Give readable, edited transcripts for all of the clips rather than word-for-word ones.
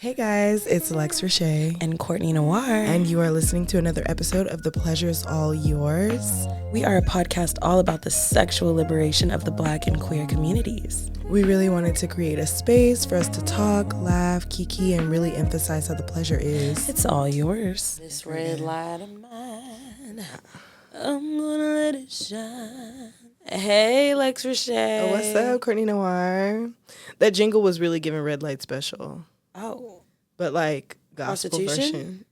Hey guys, it's Lex Roche and Courtney Noir, and you are listening to another episode of The Pleasure's All Yours. We are a podcast all about the sexual liberation of the Black and queer communities. We really wanted to create a space for us to talk, laugh, kiki, and really emphasize how the pleasure is. It's all yours. This red light of mine, I'm gonna let it shine. Hey, Lex Roche. Oh, what's up, Courtney Noir? That jingle was really giving Red Light Special. Oh. But like gospel Prostitution? version.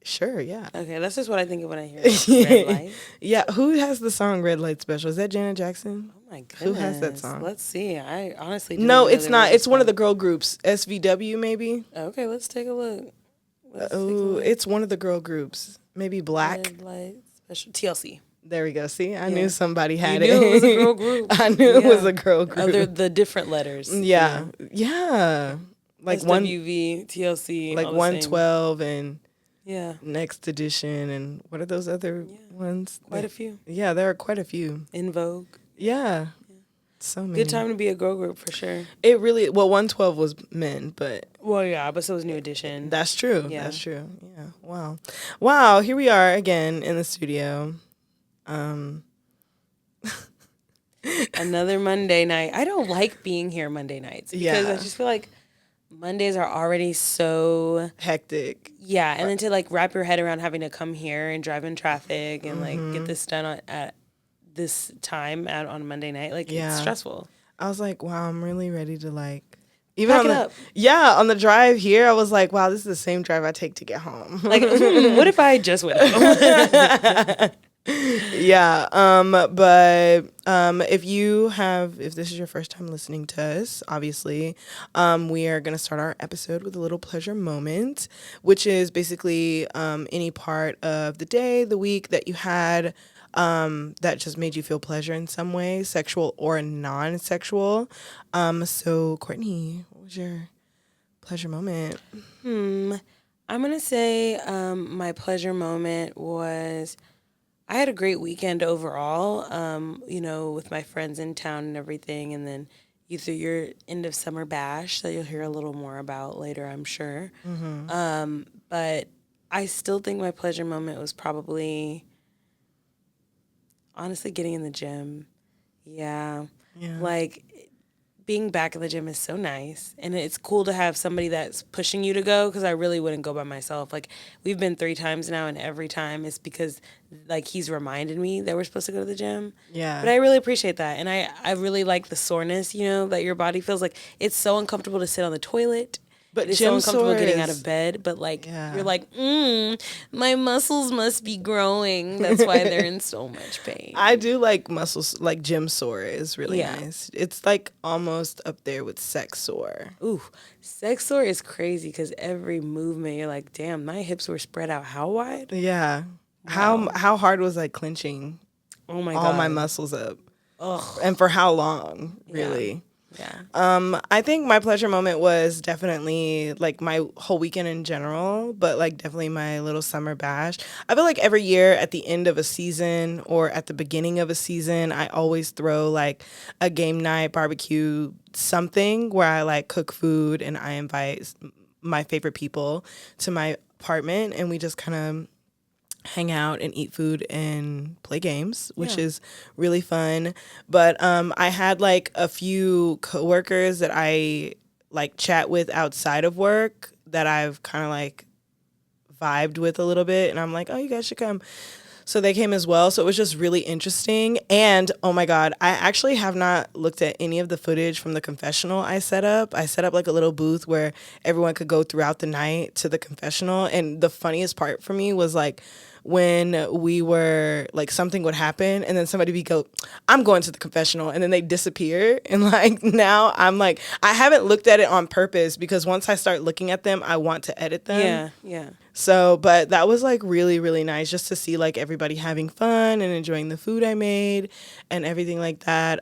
Sure, yeah. Okay, that's just what I think of when I hear red light. Yeah, who has the song Red Light Special? Is that Janet Jackson? Oh my goodness. Who has that song? Let's see. I honestly didn't No, know it's there not. was a It's one of song. the girl groups. SVW, maybe? Okay, let's take a look. Oh, it's one of the girl groups. Maybe Black. Red light special. TLC. There we go. See, I knew somebody You had knew it was a girl group. I knew it was Yeah. a girl group. Other the different letters. yeah, yeah. Like one, SWV, TLC, like all the same. 112 and Yeah, Next Edition, and what are those other ones? quite a few. Yeah, there are quite a few. In Vogue. Yeah, so many. Good time to be a girl group for sure. It really. Well, 112 was men, but Well, yeah, but so was New Edition. that's true. Yeah. That's true. Yeah. Wow. Wow. Here we are again in the studio. Another Monday night. I don't like being here Monday nights because Yeah. I just feel like Mondays are already so Hectic. yeah, and then to like wrap your head around having to come here and drive in traffic and like Mm-hmm. get this done at this time on Monday night, like Yeah. it's stressful. I was like, wow, I'm really ready to like. Even Pack on it the, up. Yeah, on the drive here, I was like, wow, this is the same drive I take to get home. Like, what if I just went home? Yeah. But if this is your first time listening to us, obviously, we are going to start our episode with a little pleasure moment, which is basically any part of the day, the week that you had that just made you feel pleasure in some way, sexual or non-sexual. So Courtney, what was your pleasure moment? I'm going to say my pleasure moment was I had a great weekend overall, with my friends in town and everything. And then you threw your end of summer bash that you'll hear a little more about later, I'm sure. But I still think my pleasure moment was probably, honestly, getting in the gym. Yeah. Like, being back in the gym is so nice, and it's cool to have somebody that's pushing you to go, because I really wouldn't go by myself. Like, we've been 3 times now, and every time it's because like he's reminded me that we're supposed to go to the gym. Yeah. But I really appreciate that, and I really like the soreness, that your body feels. Like, it's so uncomfortable to sit on the toilet. But It's gym so uncomfortable sore getting out is- of bed, but like Yeah. you're like, my muscles must be growing. That's why they're in so much pain. I do like muscles, like gym sore is really Yeah. nice. It's like almost up there with sex sore. Ooh, sex sore is crazy because every movement you're like, damn, my hips were spread out how wide? Yeah. How hard was I clenching Oh my all god. my muscles up? Ugh. And for how long, really? Yeah. I think my pleasure moment was definitely like my whole weekend in general, but like definitely my little summer bash. I feel like every year at the end of a season or at the beginning of a season, I always throw like a game night barbecue something where I like cook food and I invite my favorite people to my apartment and we just kind of hang out and eat food and play games, which is really fun. But I had like a few coworkers that I like chat with outside of work that I've kind of like vibed with a little bit, and I'm like, oh, you guys should come. So they came as well. So it was just really interesting. And oh my God, I actually have not looked at any of the footage from the confessional I set up. I set up like a little booth where everyone could go throughout the night to the confessional. And the funniest part for me was like when we were like something would happen and then somebody would go, I'm going to the confessional, and then they disappear. And like now I'm like, I haven't looked at it on purpose because once I start looking at them, I want to edit them. Yeah, yeah. So, but that was like really, really nice just to see like everybody having fun and enjoying the food I made and everything like that.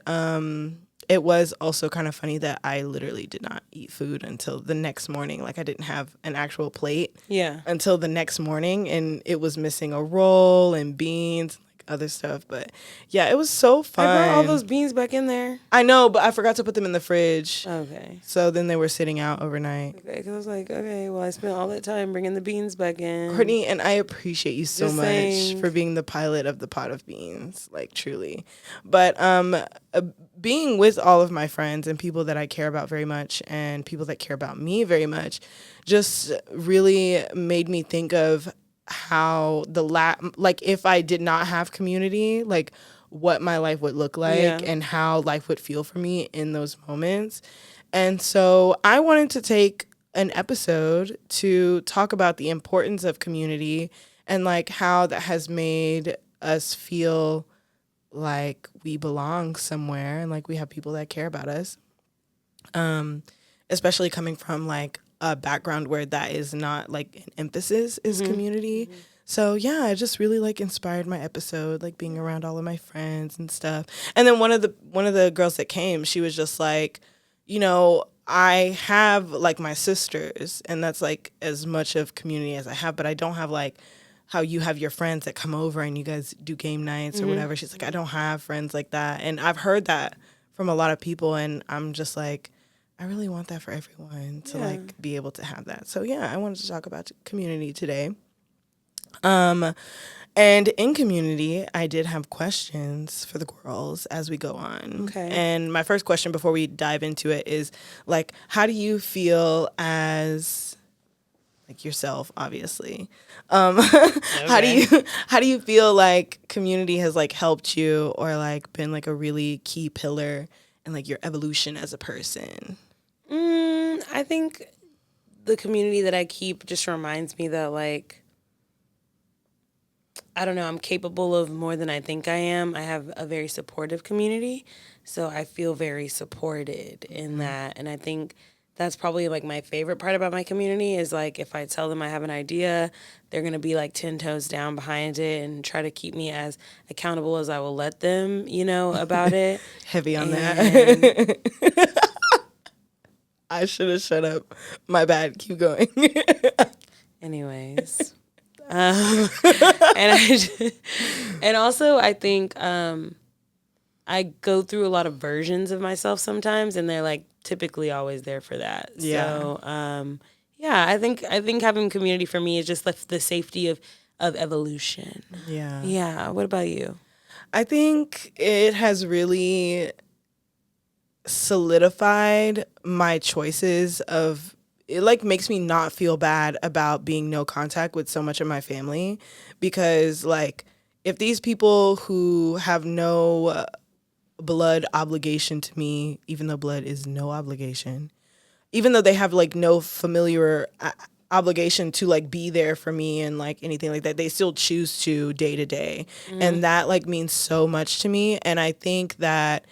It was also kind of funny that I literally did not eat food until the next morning. Like I didn't have an actual plate Yeah. until the next morning, and it was missing a roll and beans. Like, other stuff. But yeah, it was so fun. I brought all those beans back in there. I know, but I forgot to put them in the fridge. Okay. So then they were sitting out overnight. Okay, because I was like, okay, well, I spent all that time bringing the beans back in. Courtney, and I appreciate you so Just much saying. for being the pilot of the pot of beans, like truly. But being with all of my friends and people that I care about very much and people that care about me very much just really made me think of how like if I did not have community, like what my life would look like Yeah. and how life would feel for me in those moments. And so I wanted to take an episode to talk about the importance of community and like how that has made us feel like we belong somewhere and like we have people that care about us. Especially coming from like a background where that is not like an emphasis is community. So yeah, I just really like inspired my episode, like being around all of my friends and stuff. And then one of the girls that came, she was just like, you know, I have like my sisters and that's like as much of community as I have, but I don't have like how you have your friends that come over and you guys do game nights or whatever. She's like, I don't have friends like that. And I've heard that from a lot of people and I'm just like, I really want that for everyone to like be able to have that. So yeah, I wanted to talk about community today. And in community, I did have questions for the girls as we go on. Okay. And my first question before we dive into it is like, how do you feel as like yourself, obviously? How do you feel like community has like helped you or like been like a really key pillar in like your evolution as a person? I think the community that I keep just reminds me that, like, I don't know, I'm capable of more than I think I am. I have a very supportive community, so I feel very supported in that. And I think that's probably like my favorite part about my community is like if I tell them I have an idea, they're going to be like 10 toes down behind it and try to keep me as accountable as I will let them, you know, about it. Heavy on that. I should have shut up. My bad. Keep going. Anyways. And and also I think I go through a lot of versions of myself sometimes and they're like typically always there for that. Yeah. So yeah, I think having community for me is just the safety of evolution. Yeah. Yeah. What about you? I think it has really solidified my choices of it like makes me not feel bad about being no contact with so much of my family because like if these people who have no blood obligation to me, even though blood is no obligation, even though they have like no familiar obligation to like be there for me and like anything like that, they still choose to day to day. And that like means so much to me. And I think that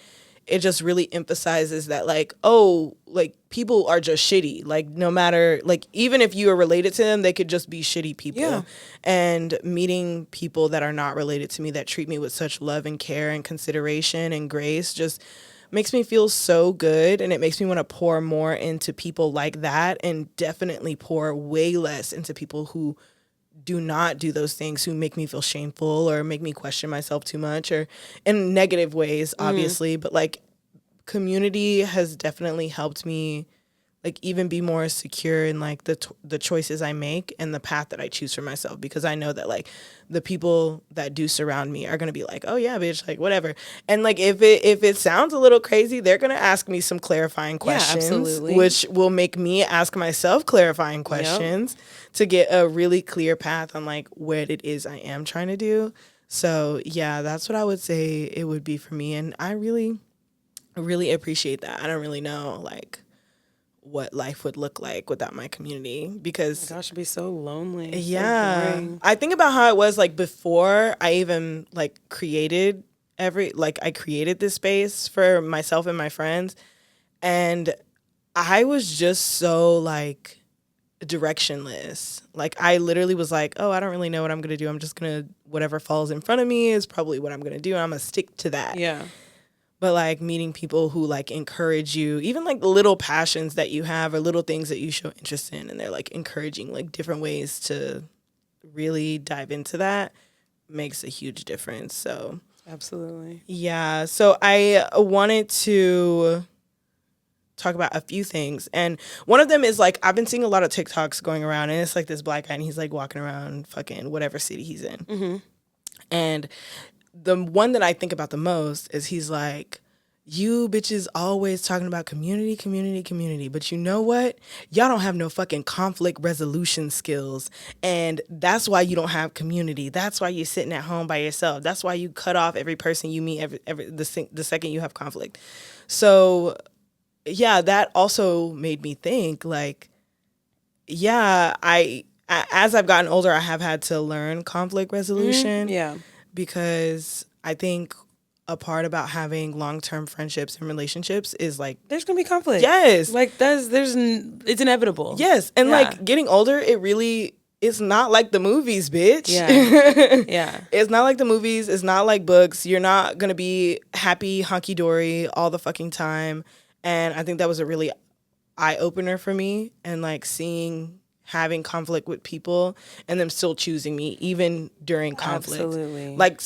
it just really emphasizes that like, oh, like people are just shitty. Like no matter, like even if you are related to them, they could just be shitty people. Yeah. And meeting people that are not related to me that treat me with such love and care and consideration and grace just makes me feel so good. And it makes me want to pour more into people like that and definitely pour way less into people who do not do those things, who make me feel shameful or make me question myself too much or in negative ways, obviously. But like community has definitely helped me like even be more secure in like the choices I make and the path that I choose for myself, because I know that like the people that do surround me are going to be like, oh yeah, bitch, like whatever. And like if it sounds a little crazy, they're going to ask me some clarifying questions, absolutely. which will make me ask myself clarifying questions to get a really clear path on like what it is I am trying to do. So yeah, that's what I would say it would be for me. And I really appreciate that. I don't really know like what life would look like without my community, because Gosh, it'd be so lonely. So yeah, boring. I think about how it was like before I even like created I created this space for myself and my friends, and I was just so like directionless. Like I literally was like, oh, I don't really know what I'm gonna do. I'm just gonna, whatever falls in front of me is probably what I'm gonna do. I'm gonna stick to that. Yeah. But like meeting people who like encourage you, even like little passions that you have or little things that you show interest in, and they're like encouraging like different ways to really dive into that, makes a huge difference. So Absolutely. yeah, so I wanted to talk about a few things, and one of them is like I've been seeing a lot of TikToks going around, and it's like this black guy, and he's like walking around fucking whatever city he's in, and the one that I think about the most is he's like, you bitches always talking about community, community, community. But you know what? Y'all don't have no fucking conflict resolution skills. And that's why you don't have community. That's why you're sitting at home by yourself. That's why you cut off every person you meet the second you have conflict. So, yeah, that also made me think like, yeah, as I've gotten older, I have had to learn conflict resolution. Yeah. Because I think a part about having long-term friendships and relationships is like There's gonna be conflict. yes, Like it's inevitable. yes, and Yeah. like getting older, it's not like the movies, bitch. Yeah. Yeah. It's not like the movies. It's not like books. You're not gonna be happy, hunky dory all the fucking time. And I think that was a really eye opener for me, and like having conflict with people and them still choosing me even during conflict. Absolutely. Like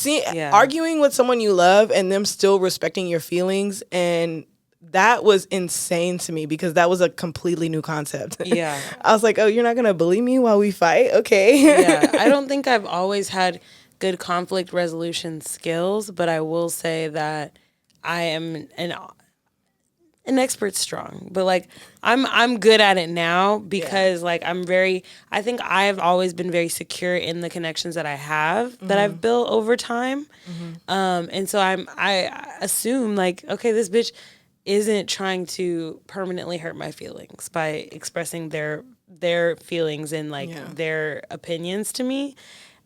arguing with someone you love and them still respecting your feelings, and that was insane to me because that was a completely new concept. Yeah. I was like, oh, you're not going to bully me while we fight? Okay. Yeah. I don't think I've always had good conflict resolution skills, but I will say that I am an expert strong, but like I'm good at it now because like I think I've always been very secure in the connections that I have that I've built over time. And so I assume like, okay, this bitch isn't trying to permanently hurt my feelings by expressing their feelings and like their opinions to me.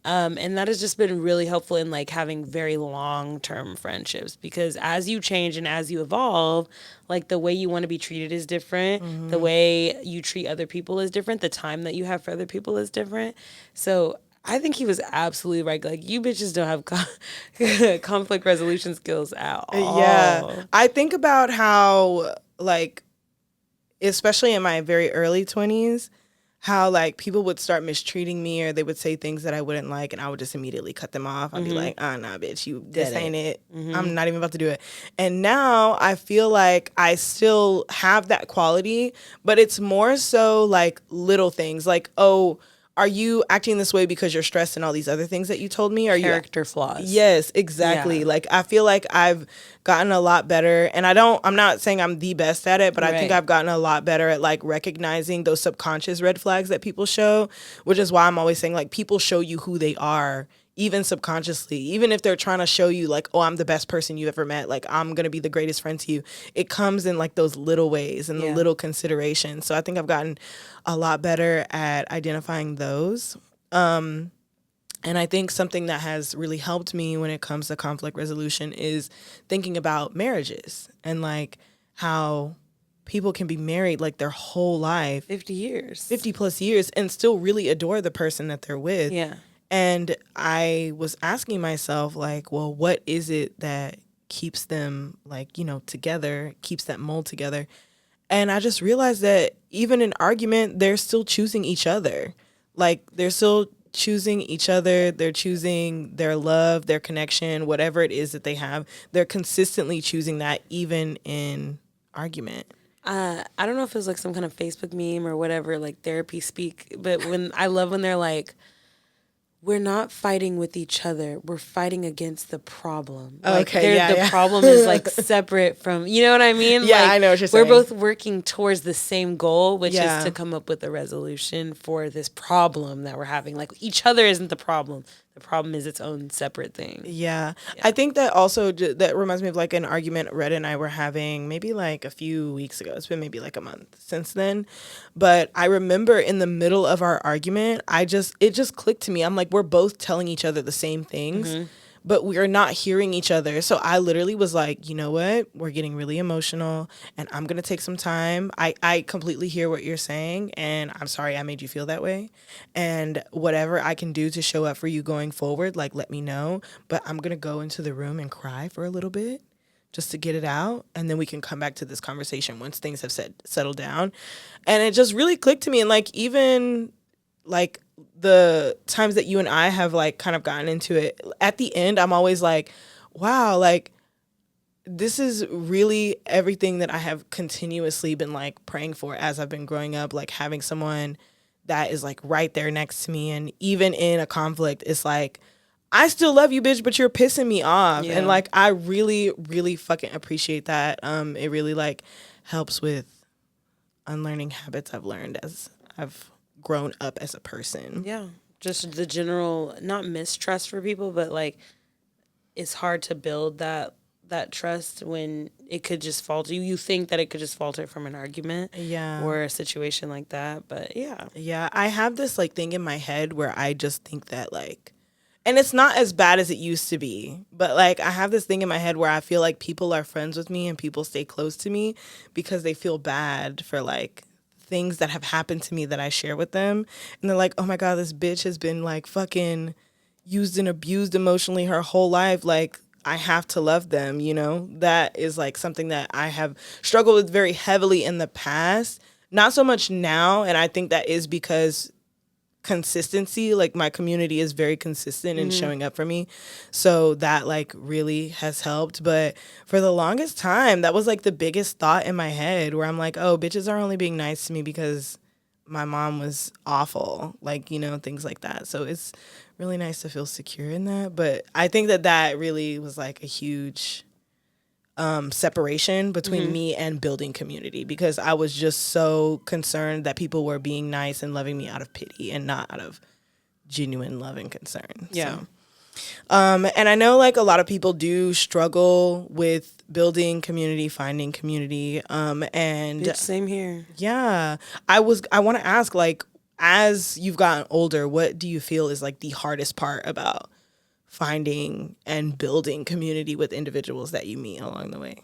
And that has just been really helpful in like having very long-term friendships, because as you change and as you evolve, like the way you want to be treated is different. The way you treat other people is different. The time that you have for other people is different. So I think he was absolutely right. Like, you bitches don't have conflict resolution skills at all. Yeah. I think about how, like, especially in my very early 20s, how, like, people would start mistreating me or they would say things that I wouldn't like, and I would just immediately cut them off. I'd be like, nah, bitch, this ain't it. I'm not even about to do it. And now I feel like I still have that quality, but it's more so, like, little things. Like, oh, are you acting this way because you're stressed and all these other things that you told me? Are Character flaws. Yes, exactly. Yeah. Like, I feel like I've gotten a lot better, and I'm not saying I'm the best at it, but I think I've gotten a lot better at like recognizing those subconscious red flags that people show, which is why I'm always saying like people show you who they are, even subconsciously, even if they're trying to show you like, oh, I'm the best person you ever met, like I'm going to be the greatest friend to you. It comes in like those little ways and the little considerations. So I think I've gotten a lot better at identifying those. And I think something that has really helped me when it comes to conflict resolution is thinking about marriages and like how people can be married like their whole life, 50 plus years, and still really adore the person that they're with. Yeah. And I was asking myself, like, well, what is it that keeps them, like, you know, together, keeps that mold together? And I just realized that even in argument, they're still choosing each other. Like, they're still choosing each other. They're choosing their love, their connection, whatever it is that they have. They're consistently choosing that even in argument. I don't know if it was like some kind of Facebook meme or whatever, like therapy speak, but I love when they're like, we're not fighting with each other. We're fighting against the problem. Like, Okay, the problem is like separate from, you know what I mean? Yeah, like, I know what you're saying. We're both working towards the same goal, which Yeah. is to come up with a resolution for this problem that we're having. Like, each other isn't the problem. The problem is its own separate thing. Yeah. I think that also, that reminds me of like an argument Red and I were having maybe like a few weeks ago. It's been maybe like a month since then. But I remember in the middle of our argument, it just clicked to me. I'm like, we're both telling each other the same things, but we're not hearing each other. So I literally was like, you know what? We're getting really emotional and I'm going to take some time. I completely hear what you're saying, and I'm sorry I made you feel that way. And whatever I can do to show up for you going forward, like, let me know. But I'm going to go into the room and cry for a little bit just to get it out. And then we can come back to this conversation once things have settled down. And it just really clicked to me. And like, even like the times that you and I have like kind of gotten into it, at the end, I'm always like, wow, like this is really everything that I have continuously been like praying for as I've been growing up, like having someone that is like right there next to me. And even in a conflict, it's like, I still love you, bitch, but you're pissing me off. Yeah. And like, I really, really fucking appreciate that. It really like helps with unlearning habits I've learned as I've grown up as a person. Yeah. Just the general, not mistrust for people, but like it's hard to build that trust when it could just falter. You think that it could just falter from an argument, Yeah. or a situation like that. But yeah, Yeah, I have this like thing in my head where I just think that like, and it's not as bad as it used to be, but like I have this thing in my head where I feel like people are friends with me and people stay close to me because they feel bad for like things that have happened to me that I share with them. And they're like, oh my God, this bitch has been like fucking used and abused emotionally her whole life. Like, I have to love them, you know? That is like something that I have struggled with very heavily in the past. Not so much now. And I think that is because consistency, like my community is very consistent in showing up for me, so that like really has helped. But for the longest time, that was like the biggest thought in my head, where I'm like, oh, bitches are only being nice to me because my mom was awful, like, you know, things like that. So it's really nice to feel secure in that. But I think that that really was like a huge separation between me and building community, because I was just so concerned that people were being nice and loving me out of pity and not out of genuine love and concern. Yeah. So, and I know like a lot of people do struggle with building community, finding community. And Bitch, same here. yeah, I want to ask, like, as you've gotten older, what do you feel is like the hardest part about finding and building community with individuals that you meet along the way?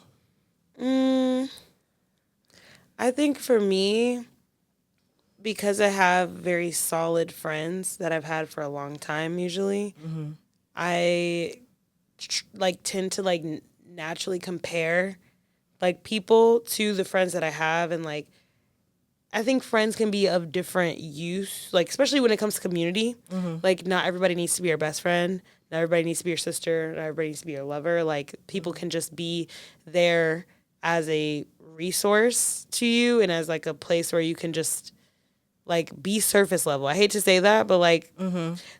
I think for me, because I have very solid friends that I've had for a long time, usually, I like tend to like naturally compare like people to the friends that I have. And like, I think friends can be of different use, like especially when it comes to community. Like, not everybody needs to be your best friend. Not everybody needs to be your sister. Not everybody needs to be your lover. Like, people can just be there as a resource to you and as like a place where you can just like be surface level. I hate to say that, but like,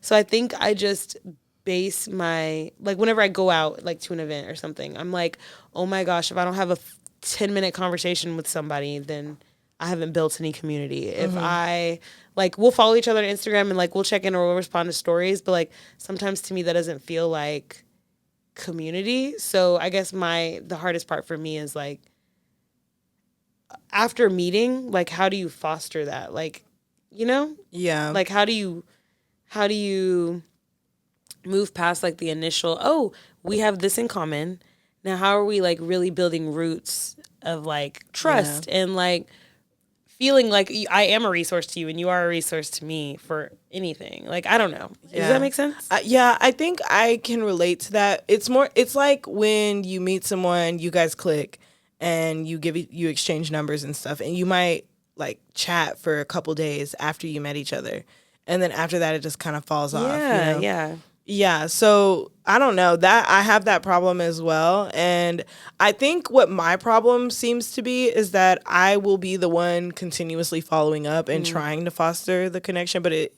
so I think I just base my, like, whenever I go out like to an event or something, I'm like, oh my gosh, if I don't have a 10-minute conversation with somebody, then I haven't built any community. If I like, we'll follow each other on Instagram and like we'll check in or we'll respond to stories, but like sometimes to me that doesn't feel like community. So I guess the hardest part for me is like, after meeting, like, how do you foster that? Like, you know? Yeah. Like, how do you move past like the initial, oh, we have this in common. Now how are we like really building roots of like trust and like feeling like I am a resource to you and you are a resource to me for anything. Like, I don't know. Does that make sense? Yeah, I think I can relate to that. It's like when you meet someone, you guys click and you exchange numbers and stuff, and you might like chat for a couple days after you met each other. And then after that, it just kind of falls off. Yeah, you know? yeah. Yeah, so I don't know, that I have that problem as well. And I think what my problem seems to be is that I will be the one continuously following up and trying to foster the connection, but it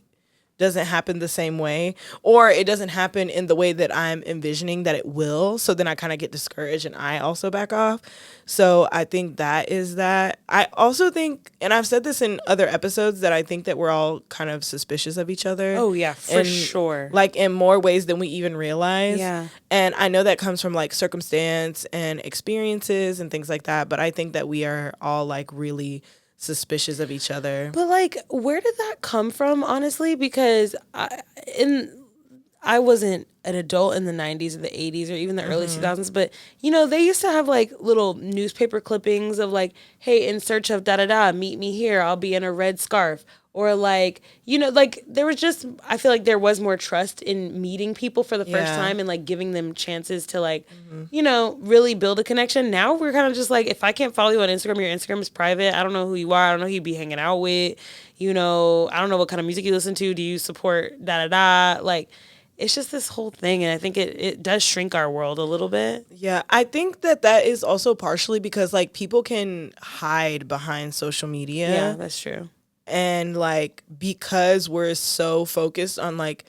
doesn't happen the same way, or it doesn't happen in the way that I'm envisioning that it will. So then I kind of get discouraged and I also back off. So I think that is that. I also think, and I've said this in other episodes, that I think that we're all kind of suspicious of each other. Oh yeah, for in, sure. Like in more ways than we even realize. Yeah. And I know that comes from like circumstance and experiences and things like that. But I think that we are all like really suspicious of each other. But like, where did that come from, honestly? Because I wasn't an adult in the 90s or the 80s or even the early 2000s, but you know, they used to have like little newspaper clippings of like, hey, in search of da da da, meet me here, I'll be in a red scarf. Or like, you know, like there was just, I feel like there was more trust in meeting people for the first time and like giving them chances to like, you know, really build a connection. Now we're kind of just like, if I can't follow you on Instagram, your Instagram is private. I don't know who you are. I don't know who you be hanging out with. you know, I don't know what kind of music you listen to. Do you support da da da? Like, it's just this whole thing, and I think it does shrink our world a little bit. Yeah, I think that is also partially because like people can hide behind social media. Yeah, that's true. And like because we're so focused on like,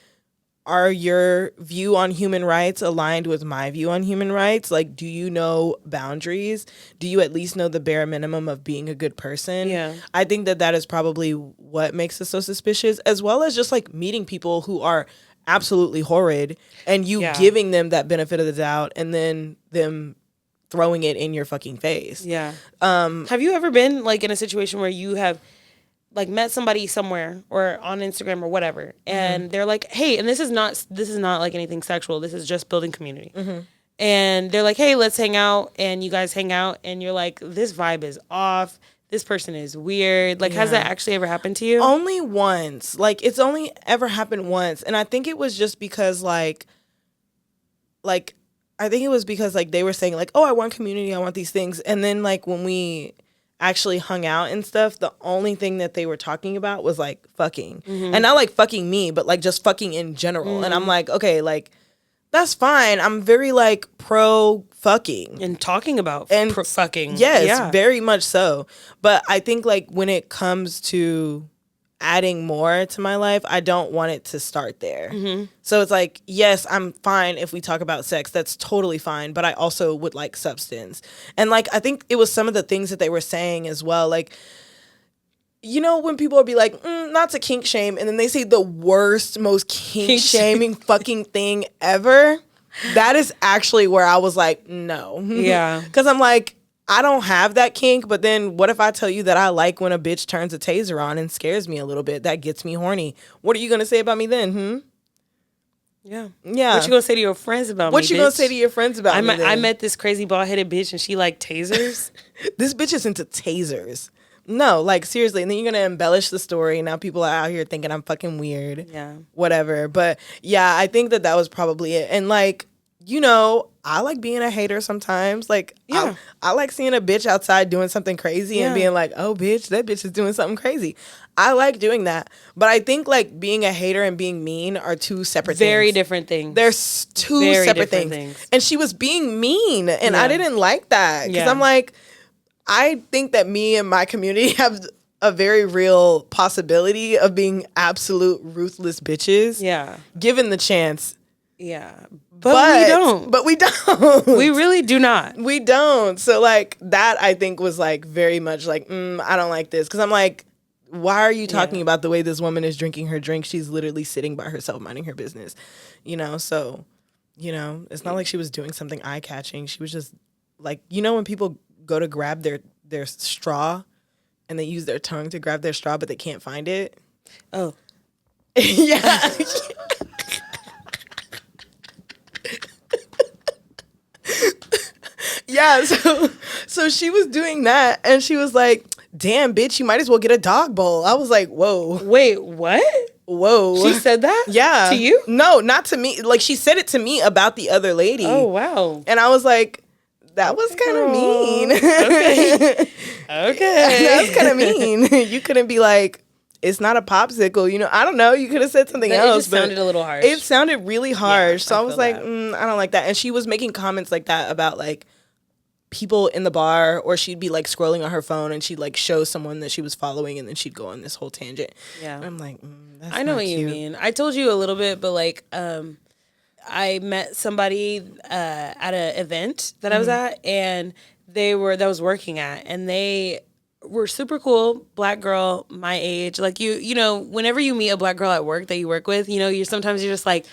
are your view on human rights aligned with my view on human rights? Like, do you know boundaries? Do you at least know the bare minimum of being a good person? Yeah. I think that is probably what makes us so suspicious, as well as just like meeting people who are absolutely horrid and you giving them that benefit of the doubt and then them throwing it in your fucking face. Yeah. Have you ever been like in a situation where you have like met somebody somewhere or on Instagram or whatever, and they're like, hey, and this is not like anything sexual. This is just building community. And they're like, hey, let's hang out. And you guys hang out and you're like, this vibe is off. This person is weird. Like, has that actually ever happened to you? Only once. Like, it's only ever happened once. And I think it was just because like, I think it was because like they were saying like, oh, I want community. I want these things. And then like when we actually hung out and stuff, the only thing that they were talking about was like fucking. And not like fucking me, but like just fucking in general. And I'm like, okay, like that's fine. I'm very like pro fucking and talking about fucking. Yes, very much so. But I think like when it comes to adding more to my life, I don't want it to start there. So it's like, yes, I'm fine if we talk about sex. That's totally fine. But I also would like substance. And like, I think it was some of the things that they were saying as well. Like, you know, when people would be like, not to kink shame, and then they say the worst, most kink shaming fucking thing ever. That is actually where I was like, no. Yeah. Because I'm like, I don't have that kink, but then what if I tell you that I like when a bitch turns a taser on and scares me a little bit? That gets me horny. What are you going to say about me then, Yeah. Yeah. What you gonna say to your friends about me, What you bitch? gonna say to your friends about me then? I met this crazy bald-headed bitch and she liked tasers. This bitch is into tasers. No, like seriously. And then you're going to embellish the story. Now people are out here thinking I'm fucking weird. Yeah. Whatever. But yeah, I think that was probably it. And like, you know, I like being a hater sometimes. Like, I like seeing a bitch outside doing something crazy and being like, oh, bitch, that bitch is doing something crazy. I like doing that. But I think, like, being a hater and being mean are two separate things. Very different things. There's two Very separate different things. And she was being mean, and I didn't like that. Because Yeah. I'm like, I think that me and my community have a very real possibility of being absolute ruthless bitches. Yeah. Given the chance. Yeah. But we don't. But we don't. We really do not. We don't. So like that I think was like very much like, I don't like this. Because I'm like, why are you talking about the way this woman is drinking her drink? She's literally sitting by herself minding her business. You know, so, you know, it's not like she was doing something eye-catching. She was just like, you know when people go to grab their straw and they use their tongue to grab their straw but they can't find it? Oh. Yeah. Yeah, so she was doing that, and she was like, damn, bitch, you might as well get a dog bowl. I was like, whoa. Wait, what? Whoa. She said that? Yeah. To you? No, not to me. Like, she said it to me about the other lady. Oh, wow. And I was like, that was kind of mean. Okay. That was kind of mean. You couldn't be like, it's not a popsicle. You know, I don't know. You could have said something else. It just sounded a little harsh. It sounded really harsh. So I was like, that. I don't like that. And she was making comments like that about like people in the bar, or she'd be like scrolling on her phone and she'd like show someone that she was following and then she'd go on this whole tangent. Yeah. And I'm like, that's I know not what you cute. mean. I told you a little bit, but like, I met somebody at an event that I was at, and that was working at, and they were super cool, black girl, my age. Like you know, whenever you meet a black girl at work that you work with, you know, you're just like,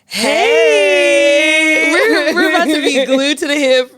hey, we're about to be glued to the hip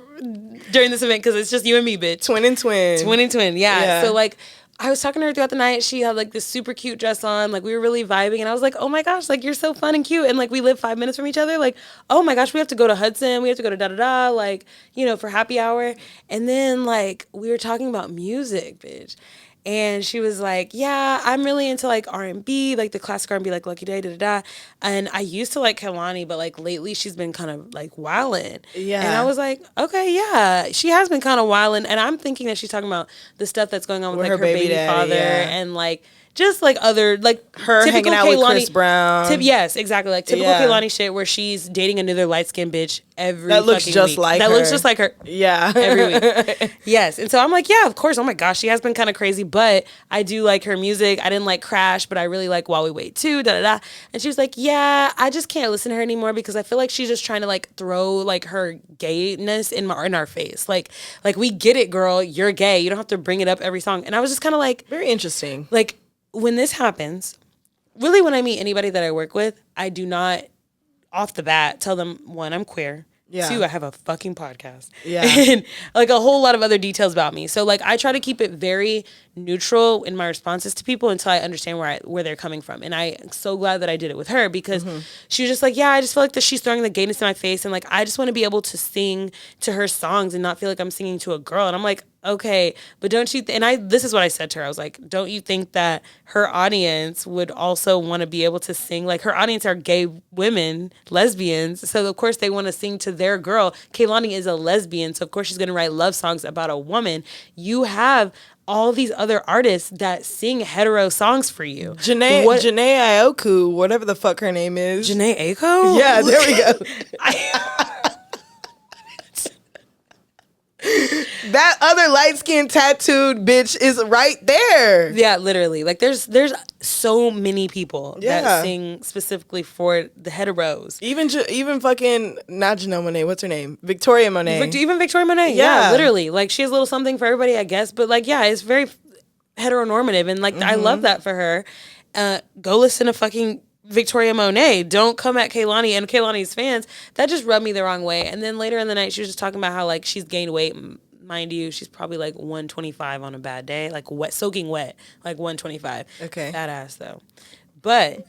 during this event because it's just you and me, bitch. Twin and twin. Yeah. So like, I was talking to her throughout the night. She had like this super cute dress on. Like we were really vibing, and I was like, oh my gosh, like you're so fun and cute. And like we live 5 minutes from each other. Like, oh my gosh, we have to go to Hudson. We have to go to da da da. Like, you know, for happy hour. And then like we were talking about music, bitch. And she was like, yeah, I'm really into like R&B, like the classic R&B, like Lucky Day, da da da. And I used to like Kehlani, but like lately she's been kind of like wildin'. Yeah. And I was like, okay, yeah, she has been kind of wildin'. And I'm thinking that she's talking about the stuff that's going on with like her baby daddy, father yeah. and like just like other like Her hanging out with Chris Brown. Yes, exactly. Like typical Yeah. Kehlani shit where she's dating another light skinned bitch every That looks fucking just week. like that her. looks just like her. Yeah. Every week. Yes. And so I'm like, yeah, of course. Oh my gosh, she has been kind of crazy, but I do like her music. I didn't like Crash, but I really like While We Wait too. Da da da. And she was like, yeah, I just can't listen to her anymore because I feel like she's just trying to like throw like her gayness in our face. Like we get it, girl. You're gay. You don't have to bring it up every song. And I was just kind of like, Very interesting. like when this happens, really when I meet anybody that I work with, I do not off the bat tell them, one, I'm queer. Yeah. Two, I have a fucking podcast. Yeah. And like a whole lot of other details about me. So like I try to keep it very neutral in my responses to people until I understand where they're coming from. And I'm so glad that I did it with her because she was just like, yeah, I just feel like that she's throwing the gayness in my face. And like, I just want to be able to sing to her songs and not feel like I'm singing to a girl. And I'm like, okay, but don't you, this is what I said to her. I was like, don't you think that her audience would also want to be able to sing? Like her audience are gay women, lesbians. So of course they want to sing to their girl. Kehlani is a lesbian. So of course she's going to write love songs about a woman. You have all these other artists that sing hetero songs for you. Janae Aoku, whatever the fuck her name is. Janae Aiko? Yeah, there we go. That other light-skinned tattooed bitch is right there. Yeah, literally. Like there's so many people Yeah. that sing specifically for the heteros. Even fucking not Janelle Monáe, what's her name? Victoria Monet. Even Victoria Monet. Yeah. Yeah, literally. Like she has a little something for everybody, I guess. But like, yeah, it's very heteronormative, and like I love that for her. Go listen to fucking Victoria Monet. Don't come at Kehlani and Kehlani's fans. That just rubbed me the wrong way. And then later in the night, she was just talking about how like she's gained weight. Mind you, she's probably like 125 on a bad day, like wet, soaking wet, like 125. Okay. Fat ass though. But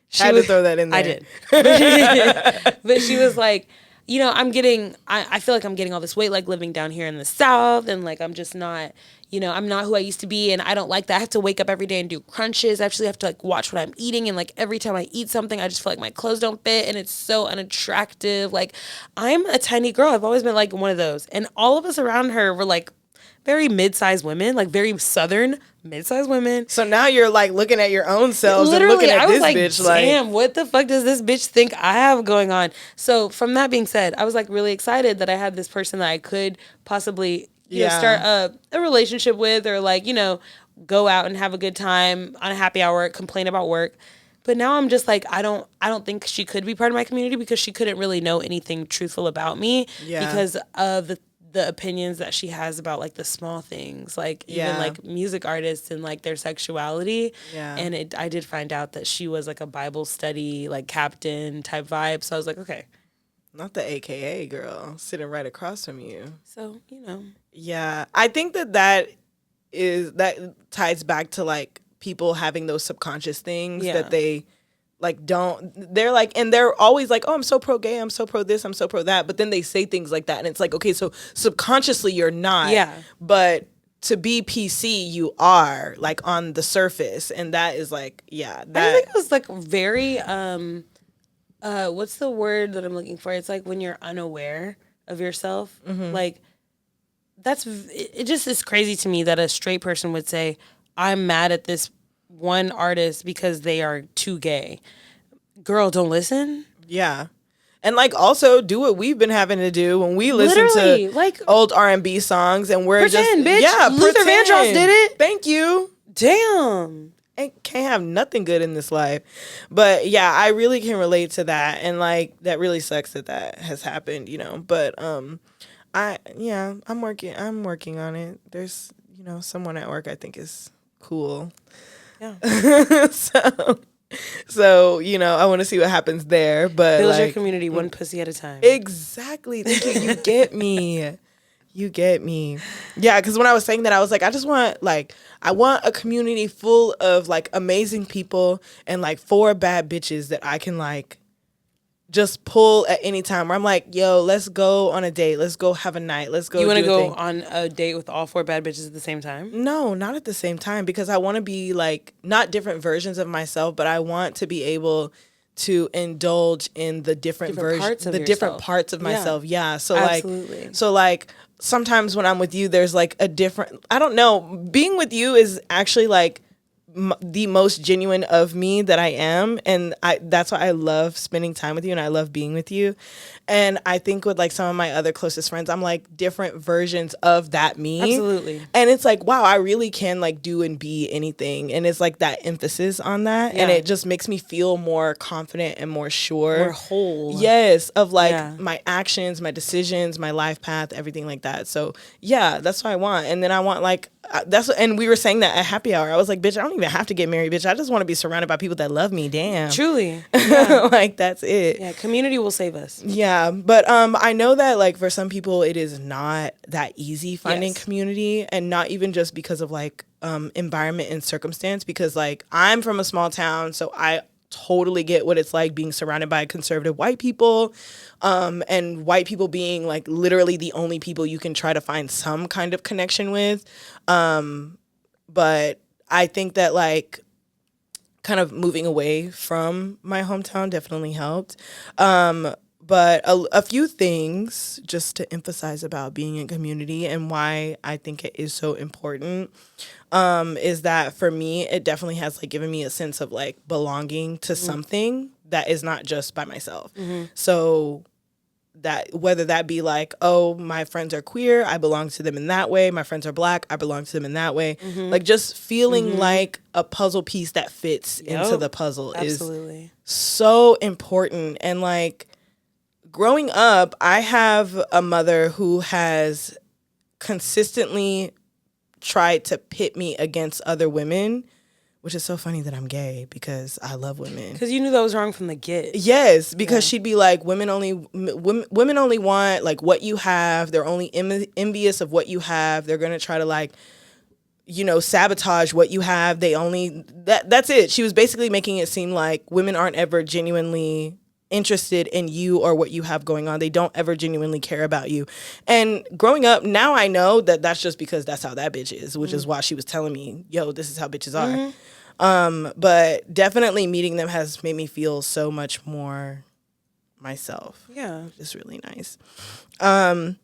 she Had to throw that in there. I did. But she was like, you know, I feel like I'm getting all this weight, like living down here in the South. And like, I'm just not, you know, I'm not who I used to be. And I don't like that. I have to wake up every day and do crunches. I actually have to like watch what I'm eating. And like every time I eat something, I just feel like my clothes don't fit. And it's so unattractive. Like I'm a tiny girl. I've always been like one of those. And all of us around her were like very mid-sized women, like very Southern mid-sized women. So now you're like looking at your own selves Literally, and looking at I was this like, bitch like, damn, what the fuck does this bitch think I have going on? So from that being said, I was like really excited that I had this person that I could possibly you know, start a relationship with, or like, you know, go out and have a good time on a happy hour, complain about work. But now I'm just like, I don't think she could be part of my community because she couldn't really know anything truthful about me because of the opinions that she has about like the small things, like even like music artists and like their sexuality. Yeah. And I did find out that she was like a Bible study, like captain type vibe. So I was like, okay. Not the AKA girl sitting right across from you. So, you know. Yeah. I think that ties back to like people having those subconscious things that they like they're like, and they're always like, oh, I'm so pro gay, I'm so pro this, I'm so pro that. But then they say things like that and it's like, okay, so subconsciously you're not. Yeah. But to be PC, you are like on the surface. And that is like, I think it was like very, what's the word that I'm looking for? It's like when you're unaware of yourself. Mm-hmm. Like it just is crazy to me that a straight person would say, I'm mad at this one artist because they are too gay. Girl, don't listen. Yeah. And like also do what we've been having to do when we listen to like old R&B songs and we're pretend, just bitch. Yeah, Luther Vandross did it. Thank you. Damn. Can't have nothing good in this life. But yeah, I really can relate to that, and like that really sucks that has happened, you know. But I'm working on it. There's, you know, someone at work I think is cool. Yeah. So, you know, I want to see what happens there. But build your community one pussy at a time. Exactly. Thank you. You get me. You get me. Yeah, because when I was saying that, I was like, I want a community full of like amazing people and like 4 bad bitches that I can like just pull at any time where I'm like, yo, let's go on a date. Let's go have a night. Let's go. You want to go on a date with all 4 bad bitches at the same time? No, not at the same time, because I want to be like not different versions of myself, but I want to be able to indulge in the different versions, the different parts of myself. Yeah. So absolutely. like sometimes when I'm with you, there's like a different, I don't know, being with you is actually like the most genuine of me that I am, and that's why I love spending time with you and I love being with you. And I think with like some of my other closest friends, I'm like different versions of that me. Absolutely. And it's like, wow, I really can like do and be anything. And it's like that emphasis on that. Yeah. And it just makes me feel more confident and more sure. More whole. Yes, of like Yeah. my actions, my decisions, my life path, everything like that. So yeah, that's what I want. And then I want like and we were saying that at happy hour. I was like, bitch, I don't even have to get married, bitch. I just want to be surrounded by people that love me. Damn. Truly. Yeah. Like that's it. Yeah. Community will save us. Yeah, but I know that like for some people it is not that easy finding Yes. community, and not even just because of like environment and circumstance, because like I'm from a small town, so I totally get what it's like being surrounded by conservative white people, and white people being like literally the only people you can try to find some kind of connection with. But I think that like kind of moving away from my hometown definitely helped. But a few things just to emphasize about being in community and why I think it is so important, is that for me, it definitely has like given me a sense of like belonging to something that is not just by myself. So that whether that be like, oh, my friends are queer, I belong to them in that way. My friends are Black, I belong to them in that way. Like just feeling like a puzzle piece that fits into the puzzle Absolutely. is so important. And like growing up, I have a mother who has consistently tried to pit me against other women, which is so funny that I'm gay because I love women. Because you knew that was wrong from the get. Yes, because she'd be like, women only want like what you have. They're only envious of what you have. They're gonna try to like, you know, sabotage what you have. They only that's it. She was basically making it seem like women aren't ever genuinely interested in you or what you have going on. They don't ever genuinely care about you. And growing up, now I know that that's just because that's how that bitch is, which is why she was telling me, yo, this is how bitches are. But definitely meeting them has made me feel so much more myself. Yeah. It's really nice. And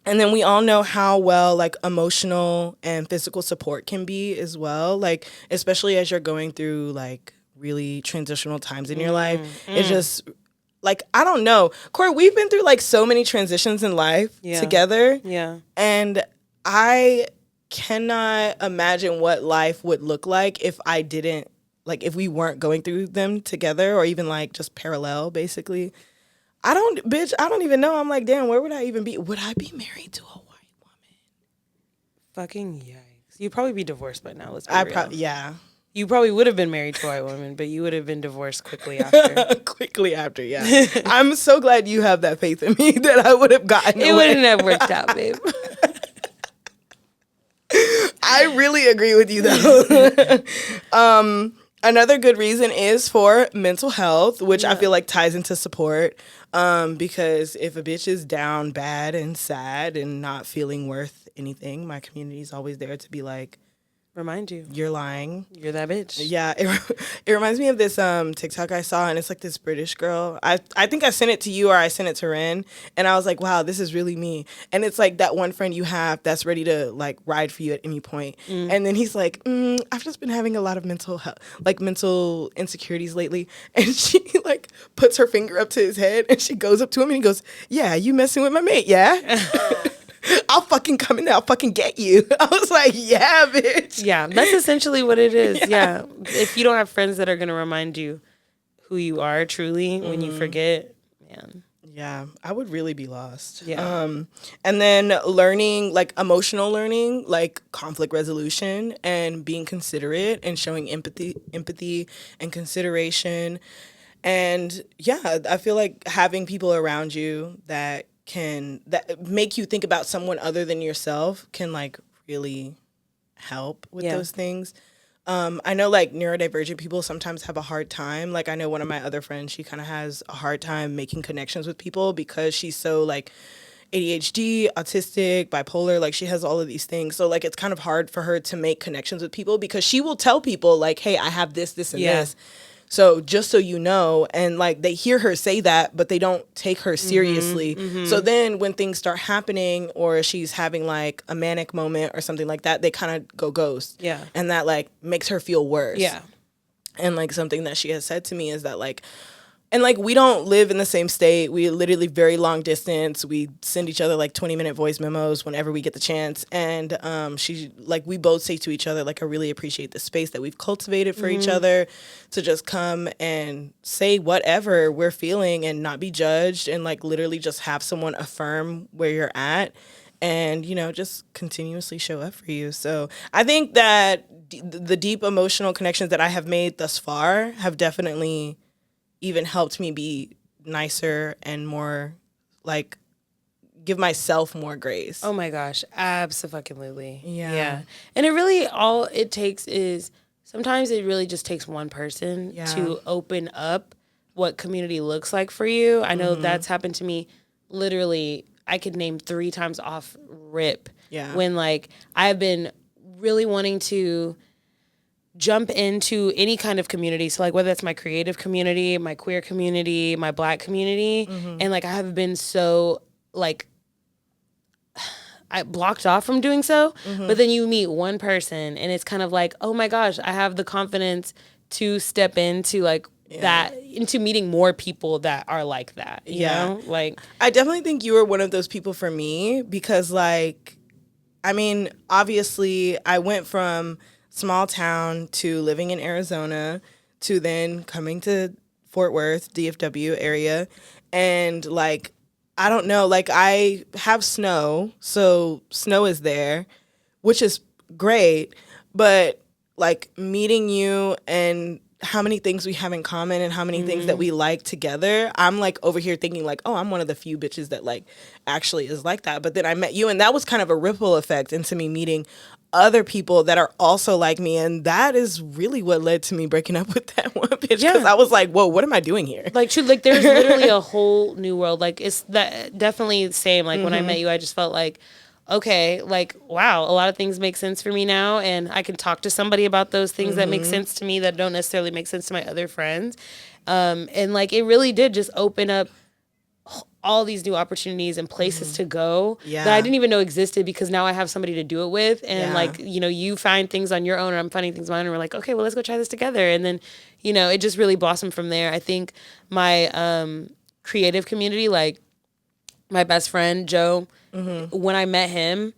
then we all know how well like emotional and physical support can be as well. Like, especially as you're going through like really transitional times in your life. It's just like, I don't know. Corey, we've been through like so many transitions in life together. Yeah. And I cannot imagine what life would look like if I didn't, like, if we weren't going through them together, or even like just parallel, basically. I don't even know. I'm like, damn, where would I even be? Would I be married to a white woman? Fucking yikes. You'd probably be divorced by now. Let's be real. Yeah. You probably would have been married to a white woman, but you would have been divorced quickly after. Quickly after, yeah. I'm so glad you have that faith in me that I would have gotten It away. wouldn't have worked out, babe. I really agree with you, though. Another good reason is for mental health, which I feel like ties into support. Because if a bitch is down bad and sad and not feeling worth anything, my community is always there to be like, Remind you. you're lying. You're that bitch. Yeah, it reminds me of this TikTok I saw, and it's like this British girl. I think I sent it to you or I sent it to Ren, and I was like, wow, this is really me. And it's like that one friend you have that's ready to like ride for you at any point. And then he's like, I've just been having a lot of mental insecurities lately. And she like puts her finger up to his head, and she goes up to him and he goes, yeah, you messing with my mate, yeah? I'll fucking come in there. I'll fucking get you. I was like, yeah, bitch. Yeah, that's essentially what it is. Yeah. If you don't have friends that are going to remind you who you are truly when you forget, man. Yeah, I would really be lost. Yeah. And then learning, like emotional learning, like conflict resolution and being considerate and showing empathy and consideration. And yeah, I feel like having people around you that make you think about someone other than yourself can like really help with those things. I know like neurodivergent people sometimes have a hard time. Like I know one of my other friends, she kind of has a hard time making connections with people because she's so like ADHD, autistic, bipolar, like she has all of these things. So like it's kind of hard for her to make connections with people because she will tell people like, hey, I have this, and this. So just so you know, and like they hear her say that, but they don't take her seriously. So then when things start happening or she's having like a manic moment or something like that, they kind of go ghost. Yeah. And that like makes her feel worse. Yeah. And like something that she has said to me is that like, and like we don't live in the same state. We literally very long distance. We send each other like 20-minute voice memos whenever we get the chance. And she like we both say to each other like I really appreciate the space that we've cultivated for each other to just come and say whatever we're feeling and not be judged and like literally just have someone affirm where you're at and you know just continuously show up for you. So I think that the deep emotional connections that I have made thus far have definitely even helped me be nicer and more like give myself more grace. Oh my gosh, absolutely. Yeah. And it really all it takes is sometimes it really just takes one person to open up what community looks like for you. I know that's happened to me literally. I could name 3 times off rip. Yeah. When like I've been really wanting to jump into any kind of community. So like whether it's my creative community, my queer community, my Black community, and like I have been so like I blocked off from doing so. But then you meet one person and it's kind of like, oh my gosh, I have the confidence to step into like that into meeting more people that are like that. You know? Like I definitely think you were one of those people for me because like I mean, obviously I went from small town to living in Arizona to then coming to Fort Worth, DFW area. And like, I don't know, like I have snow, so snow is there, which is great. But like meeting you and how many things we have in common and how many things that we like together, I'm like over here thinking like, oh, I'm one of the few bitches that like actually is like that. But then I met you and that was kind of a ripple effect into me meeting other people that are also like me, and that is really what led to me breaking up with that one bitch because I was like, whoa, what am I doing here? Like, true, like there's literally a whole new world. Like it's that definitely the same. Like when I met you, I just felt like, okay, like wow, a lot of things make sense for me now, and I can talk to somebody about those things that make sense to me that don't necessarily make sense to my other friends. And like it really did just open up all these new opportunities and places to go that I didn't even know existed because now I have somebody to do it with. And like, you know, you find things on your own and I'm finding things on my own and we're like, okay, well, let's go try this together. And then, you know, it just really blossomed from there. I think my creative community, like my best friend, Joe, when I met him,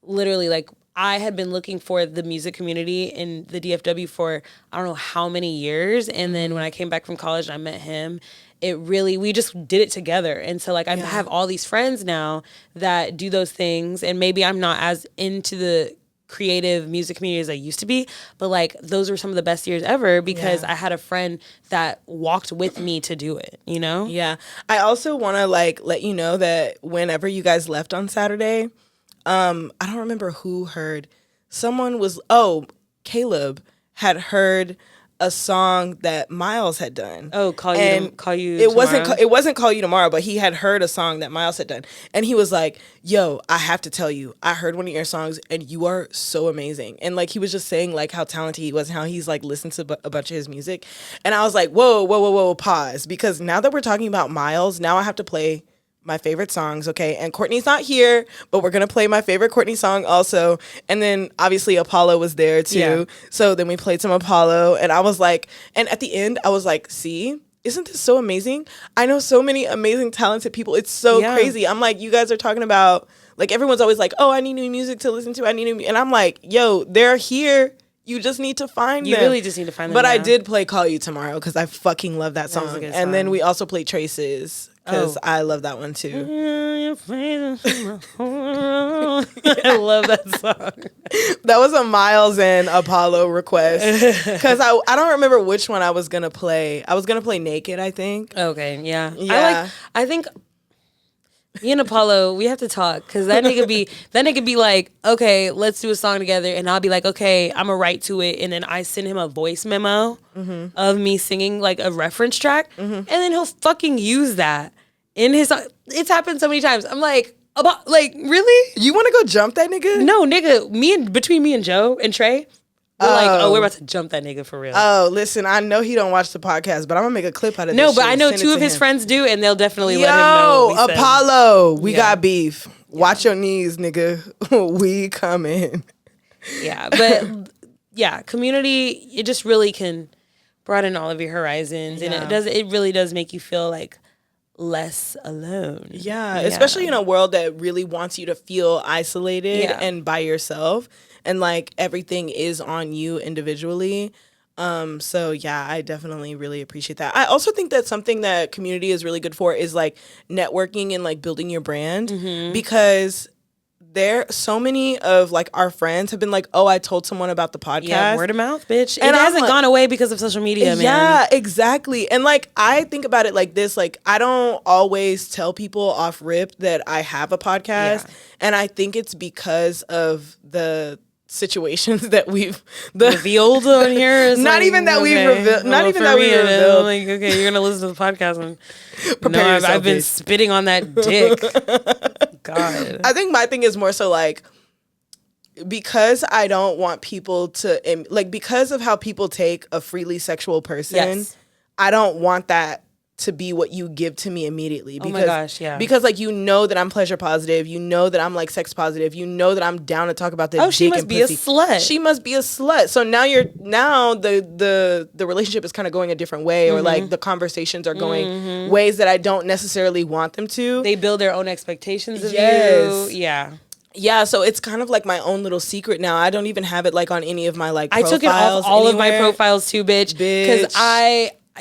literally like I had been looking for the music community in the DFW for I don't know how many years. And then when I came back from college and I met him, it really, we just did it together. And so like I have all these friends now that do those things. And maybe I'm not as into the creative music community as I used to be, but like those were some of the best years ever because I had a friend that walked with me to do it, you know? Yeah. I also want to like let you know that whenever you guys left on Saturday, I don't remember who heard. Someone was, Caleb had heard a song that Miles had done. Oh, call you It tomorrow? it wasn't Call You Tomorrow, but he had heard a song that Miles had done. And he was like, yo, I have to tell you, I heard one of your songs and you are so amazing. And like he was just saying like how talented he was and how he's like listened to a bunch of his music. And I was like, whoa, pause. Because now that we're talking about Miles, now I have to play my favorite songs, okay? And Courtney's not here, but we're gonna play my favorite Courtney song also. And then obviously Apollo was there too. Yeah. So then we played some Apollo and I was like, and at the end I was like, see, isn't this so amazing? I know so many amazing, talented people. It's so crazy. I'm like, you guys are talking about, like everyone's always like, oh, I need new music to listen to. And I'm like, yo, they're here. You just need to find them. You really just need to find them. But I did play Call You Tomorrow because I fucking love that song. Was a good And then song. we also played Traces because I love that one too. I love that song. That was a Miles and Apollo request because I don't remember which one I was gonna play. I was gonna play Naked, I think. Okay, yeah. Yeah. I think me and Apollo, we have to talk because that nigga be like, okay, let's do a song together, and I'll be like, okay, I'm gonna write to it, and then I send him a voice memo of me singing like a reference track, and then he'll fucking use that in his song. It's happened so many times. I'm like, really? You want to go jump that nigga? No, nigga. Between me and Joe and Trey, We're like, oh, we're about to jump that nigga for real. Oh, listen, I know he don't watch the podcast, but I'm gonna make a clip out of this. No, but shit I and know send it 2 to of his him. friends do, and they'll definitely let him know. What we said. Apollo, we Yeah. got beef. Watch your knees, nigga. We coming. Yeah, but yeah, community, it just really can broaden all of your horizons, and Yeah. it really does make you feel like less alone. Yeah, especially in a world that really wants you to feel isolated Yeah. and by yourself, and like everything is on you individually. So yeah, I definitely really appreciate that. I also think that something that community is really good for is like networking and like building your brand, because there so many of like our friends have been like, oh, I told someone about the podcast. Yeah, word of mouth, bitch. And it I'm hasn't like- gone away because of social media, man. Yeah, exactly. And like I think about it like this, like I don't always tell people off rip that I have a podcast. Yeah. And I think it's because of the situations that we've the Revealed on here. Is Not like, even that we've okay. revealed- not Well, even for that we me, it is. revealed. Like, okay, you're gonna listen to the podcast and Prepare no, yourself, I've been bitch. spitting on that dick. God. I think my thing is more so like because I don't want people to like because of how people take a freely sexual person, Yes. I don't want that to be what you give to me immediately. Oh Because, my gosh, yeah. Because like you know that I'm pleasure positive, you know that I'm like sex positive, you know that I'm down to talk about the Oh, she dick must and be a pussy. slut. She must be a slut. So now the relationship is kind of going a different way, or Mm-hmm. like the conversations are going ways that I don't necessarily want them to. They build their own expectations of Yes. you. Yeah. Yeah, so it's kind of like my own little secret now. I don't even have it like on any of my like I profiles. took it off all of my anywhere. profiles too, bitch. Because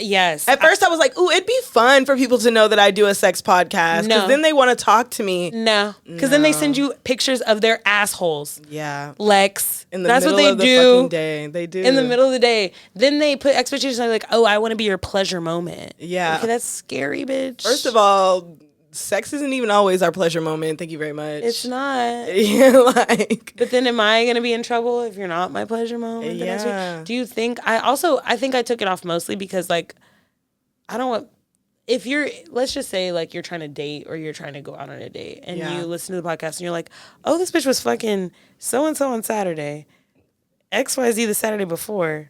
yes. At first I was like, ooh, it'd be fun for people to know that I do a sex podcast. Because No. then they want to talk to me. No. Because then they send you pictures of their assholes. Yeah. Lex. In the That's middle what they of the do. fucking day. They do. In the middle of the day. Then they put expectations on like, oh, I want to be your pleasure moment. Yeah. Okay, that's scary, bitch. First of all, sex isn't even always our pleasure moment. Thank you very much. it's not. Yeah, like But then am I going to be in trouble if you're not my pleasure moment? the next week? Yeah. Do you think I think I took it off mostly because like I don't want if you're let's just say like you're trying to date or you're trying to go out on a date and Yeah. you listen to the podcast and you're like, "Oh, this bitch was fucking so and so on Saturday. XYZ the Saturday before."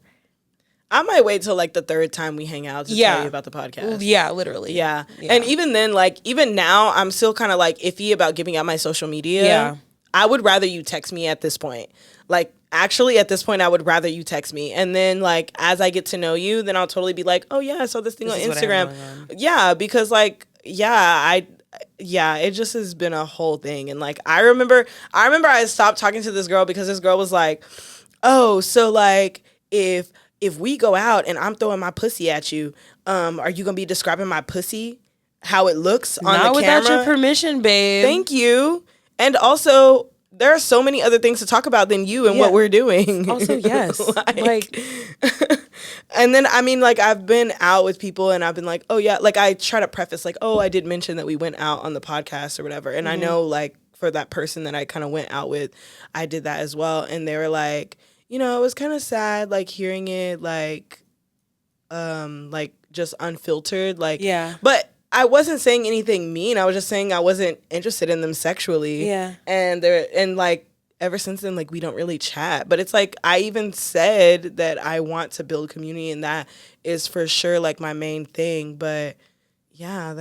I might wait till like the third time we hang out to Yeah. tell you about the podcast. Yeah, literally. Yeah. And even then, like, even now, I'm still kind of like iffy about giving out my social media. Yeah. I would rather you text me at this point. Like, actually, at this point, I would rather you text me. And then, like, as I get to know you, then I'll totally be like, oh, yeah, I saw this thing This on is what I have Instagram. going Yeah. Because, like, it just has been a whole thing. And, like, I remember I stopped talking to this girl because this girl was like, oh, so, like, if we go out and I'm throwing my pussy at you, are you gonna be describing my pussy, how it looks on Not the without camera? your permission, babe. Thank you. And also, there are so many other things to talk about than you and Yeah. what we're doing. Also, yes. like And then, I mean, like, I've been out with people and I've been like, oh, yeah. Like, I try to preface, like, oh, I did mention that we went out on the podcast or whatever. And I know, like, for that person that I kind of went out with, I did that as well. And they were like, you know, it was kind of sad, like, hearing it, like, just unfiltered. Like, Yeah. But I wasn't saying anything mean. I was just saying I wasn't interested in them sexually. Yeah. And like, ever since then, like, we don't really chat. But it's like, I even said that I want to build community, and that is for sure like my main thing. But yeah,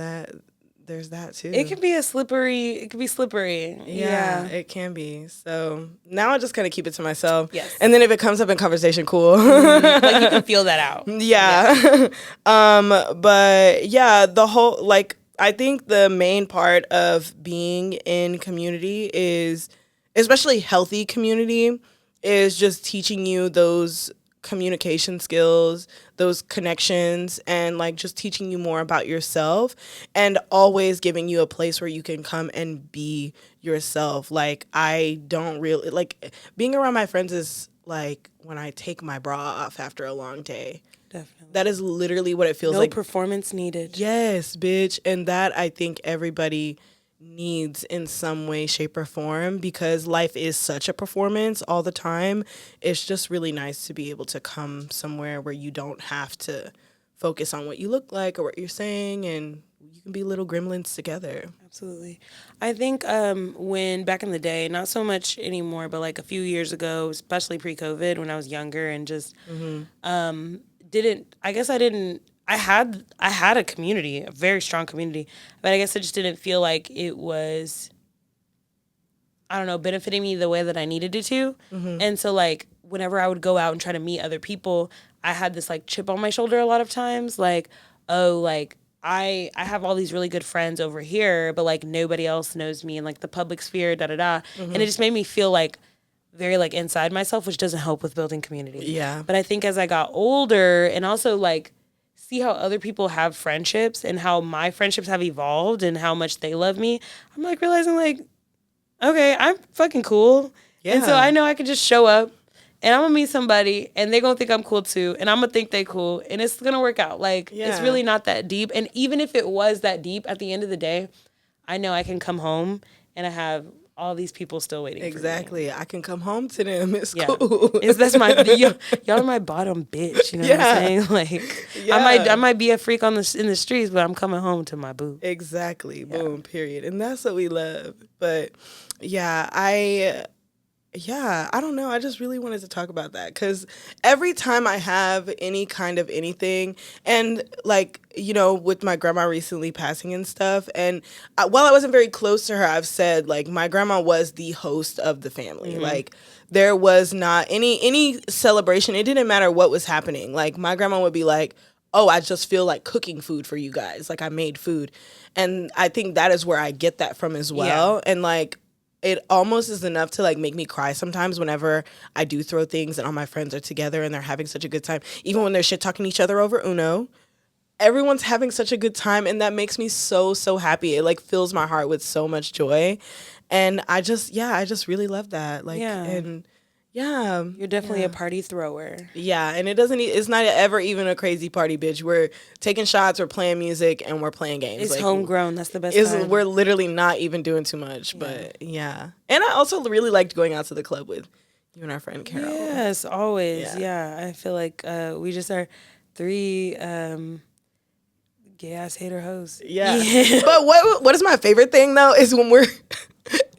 there's that too. it can be slippery. Yeah, it can be. So now I just kind of keep it to myself. Yes. And then if it comes up in conversation, cool. Like you can feel that out. Yeah. But yeah, the whole, like, I think the main part of being in community is, especially healthy community, is just teaching you those communication skills, those connections, and like just teaching you more about yourself, and always giving you a place where you can come and be yourself. Like, I don't really like being around my friends is like when I take my bra off after a long day. Definitely. That is literally what it feels No like. performance needed. Yes, bitch. And that I think everybody needs in some way, shape, or form, because life is such a performance all the time. It's just really nice to be able to come somewhere where you don't have to focus on what you look like or what you're saying, and you can be little gremlins together. Absolutely. I think when back in the day, not so much anymore, but like a few years ago, especially pre-COVID, when I was younger and just didn't. I guess I didn't. I had a community, a very strong community, but I guess I just didn't feel like it was, I don't know, benefiting me the way that I needed it to. And so like whenever I would go out and try to meet other people, I had this like chip on my shoulder a lot of times, like, oh, like I have all these really good friends over here, but like nobody else knows me in like the public sphere, da da da. And it just made me feel like very like inside myself, which doesn't help with building community. Yeah. But I think as I got older and also like see how other people have friendships and how my friendships have evolved and how much they love me, I'm like realizing like, okay, I'm fucking cool. And so Yeah. I know I can just show up and I'm gonna meet somebody and they're gonna think I'm cool too. And I'm gonna think they cool and it's gonna work out. Like it's Yeah. really not that deep. And even if it was that deep at the end of the day, I know I can come home and I have all these people still waiting for me. Exactly. I can come home to them. It's Yeah. cool. That's my y'all are my bottom bitch. You know what I'm saying? Like Yeah. I might be a freak in the streets, but I'm coming home to my boo. Exactly. Boom. Period. And that's what we love. But yeah, I don't know. I just really wanted to talk about that because every time I have any kind of anything, and like, you know, with my grandma recently passing and stuff, and while I wasn't very close to her, I've said like my grandma was the host of the family. Like there was not any celebration. It didn't matter what was happening. Like my grandma would be like, oh, I just feel like cooking food for you guys. Like I made food. And I think that is where I get that from as well. And like, it almost is enough to like make me cry sometimes whenever I do throw things and all my friends are together and they're having such a good time. Even when they're shit talking each other over Uno, everyone's having such a good time and that makes me so, so happy. It like fills my heart with so much joy. And I just really love that. Like, Yeah. and yeah. You're definitely a party thrower. Yeah, and it's not ever even a crazy party, bitch. We're taking shots, we're playing music, and we're playing games. It's like, homegrown. That's the best kind. We're literally not even doing too much, but yeah. And I also really liked going out to the club with you and our friend Carol. Yes, always. Yeah. I feel like we just are three gay ass hater hoes. Yeah. But what is my favorite thing though is when we're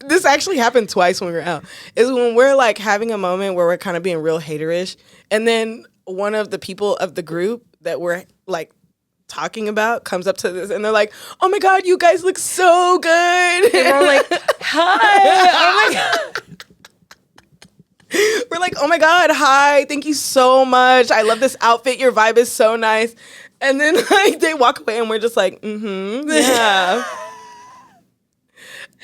this actually happened twice when we were out. Is when we're like having a moment where we're kind of being real haterish, and then one of the people of the group that we're like talking about comes up to this and they're like, "Oh my god, you guys look so good." And we're like, hi. Oh my God. We're like, "Oh my god, hi, thank you so much. I love this outfit. Your vibe is so nice." And then like they walk away and we're just like, yeah.